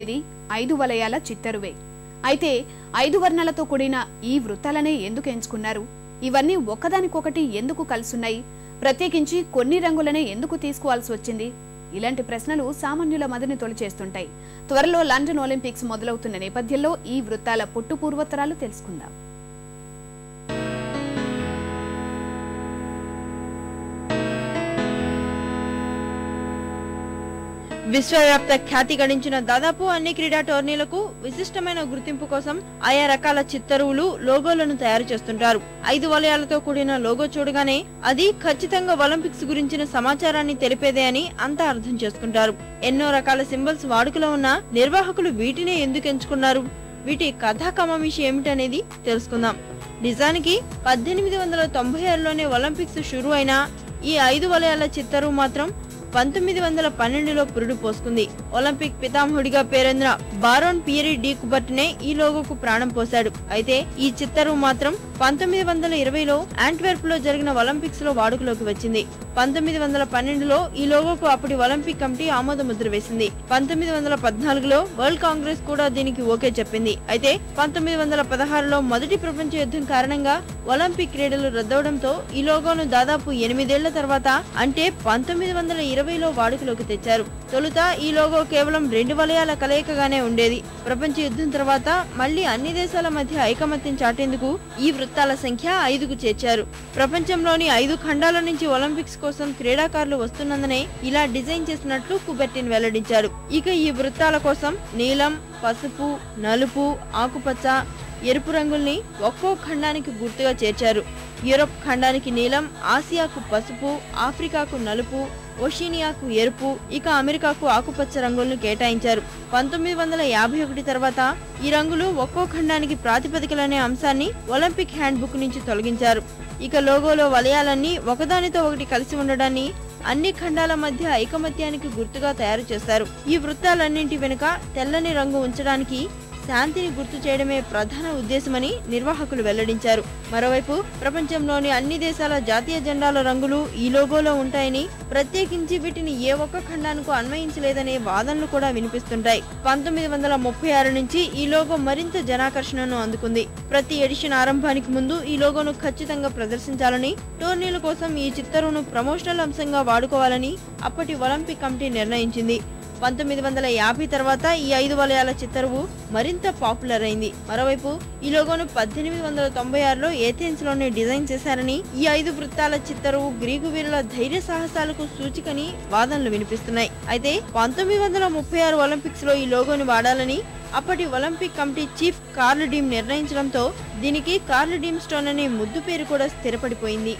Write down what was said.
ఇది 5 వలయాల చిత్తరువే. అయితే 5 వర్ణాలతో కూడిన ఈ వృత్తాలనే ఎందుకు ఎంచుకున్నారు? ఇవన్నీ ఒకదానికొకటి ఎందుకు కలుసున్నాయి? ప్రత్యేకించి కొన్ని రంగులనే ఎందుకు తీసుకోవాల్సి వచ్చింది? ఇలాంటి ప్రశ్నలు సామాన్యుల మదిని తొలిచేస్తుంటాయి. త్వరలో లండన్ ఒలింపిక్స్ మొదలవుతున్న నేపథ్యంలో ఈ వృత్తాల పుట్టు పూర్వోత్తరాలు తెలుసుకుందాం. విశ్వవ్యాప్త ఖ్యాతి గడించిన దాదాపు అన్ని క్రీడా టోర్నీలకు విశిష్టమైన గుర్తింపు కోసం ఆయా రకాల చిత్తరువులు, లోగోలను తయారు చేస్తుంటారు. 5 వలయాలతో కూడిన లోగో చూడగానే అది ఖచ్చితంగా ఒలింపిక్స్ గురించిన సమాచారాన్ని తెలిపేదే అని అంతా అర్థం చేసుకుంటారు. ఎన్నో రకాల సింబల్స్ వాడుకలో ఉన్న నిర్వాహకులు వీటినే ఎందుకు ఎంచుకున్నారు? వీటి కథా కమామిషి ఏమిటనేది తెలుసుకుందాం. నిజానికి 1896లోనే ఒలింపిక్స్ షురూ అయిన ఈ 5 వలయాల చిత్తరువు మాత్రం 1912లో పురుడు పోసుకుంది. ఒలింపిక్ పితామహుడిగా పేరొందిన బారోన్ పియరీ డి కుబర్ట్నే ఈ లోగోకు ప్రాణం పోశాడు. అయితే ఈ చిత్తరువు మాత్రం 1920లో యాంట్వర్ప్ లో జరిగిన ఒలింపిక్స్ లో వాడుకలోకి వచ్చింది. 1912లో ఈ లోగోకు అప్పటి ఒలింపిక్ కమిటీ ఆమోద ముద్ర వేసింది. 1914లో వరల్డ్ కాంగ్రెస్ కూడా దీనికి ఓకే చెప్పింది. అయితే 1916లో మొదటి ప్రపంచ యుద్ధం కారణంగా ఒలింపిక్ క్రీడలు రద్దవడంతో ఈ లోగోను దాదాపు 8 ఏళ్ల తర్వాత అంటే 1920లో వాడుకలోకి తెచ్చారు. తొలుత ఈ లోగో కేవలం 2 వలయాల కలయికగానే ఉండేది. ప్రపంచ యుద్ధం తర్వాత మళ్లీ అన్ని దేశాల మధ్య ఐకమత్యం చాటేందుకు ఈ వృత్తాల సంఖ్య 5కు చేర్చారు. ప్రపంచంలోని 5 ఖండాల నుంచి ఒలింపిక్స్ కోసం క్రీడాకారులు వస్తున్నందునే ఇలా డిజైన్ చేసినట్లు కుబెర్టిన్ వెల్లడించారు. ఇక ఈ వృత్తాల కోసం నీలం, పసుపు, నలుపు, ఆకుపచ్చ, ఎరుపు రంగుల్ని ఒక్కో ఖండానికి గుర్తుగా చేర్చారు. యూరప్ ఖండానికి నీలం, ఆసియాకు పసుపు, ఆఫ్రికాకు నలుపు, ఓషినియాకు ఎరుపు, ఇక అమెరికాకు ఆకుపచ్చ రంగులను కేటాయించారు. 1951 తర్వాత ఈ రంగులు ఒక్కో ఖండానికి ప్రాతిపదికలనే అంశాన్ని ఒలింపిక్ హ్యాండ్ బుక్ నుంచి తొలగించారు. ఇక లోగోలో వలయాలన్నీ ఒకదానితో ఒకటి కలిసి ఉండడాన్ని, అన్ని ఖండాల మధ్య ఐకమత్యానికి గుర్తుగా తయారు చేస్తారు. ఈ వృత్తాలన్నింటి వెనుక తెల్లని రంగు ఉంచడానికి శాంతిని గుర్తు చేయడమే ప్రధాన ఉద్దేశమని నిర్వాహకులు వెల్లడించారు. మరోవైపు ప్రపంచంలోని అన్ని దేశాల జాతీయ జెండాల రంగులు ఈ లోగోలో ఉంటాయని, ప్రత్యేకించి వీటిని ఏ ఒక్క ఖండానికి అన్వయించలేదనే వాదనలు కూడా వినిపిస్తుంటాయి. 1936 నుంచి ఈ లోగో మరింత జనాకర్షణను అందుకుంది. ప్రతి ఎడిషన్ ఆరంభానికి ముందు ఈ లోగోను ఖచ్చితంగా ప్రదర్శించాలని, టోర్నీల కోసం ఈ చిత్తరువును ప్రమోషనల్ అంశంగా వాడుకోవాలని అప్పటి ఒలింపిక్ కమిటీ నిర్ణయించింది. 1950 తర్వాత ఈ 5 వలయాల చిత్తరువు మరింత పాపులర్ అయింది. మరోవైపు ఈ లోగోను 1896లో ఏథెన్స్ లోనే డిజైన్ చేశారని, ఈ 5 వృత్తాల చిత్తరువు గ్రీకు వీరుల ధైర్య సాహసాలకు సూచికని వాదనలు వినిపిస్తున్నాయి. అయితే 1936 ఒలింపిక్స్ లో ఈ లోగోని వాడాలని అప్పటి Olympic committee chief Carl Diem నిర్ణయించడంతో దీనికి కార్ల్ డీమ్ స్టోన్ అనే ముద్దు పేరు కూడా స్థిరపడిపోయింది.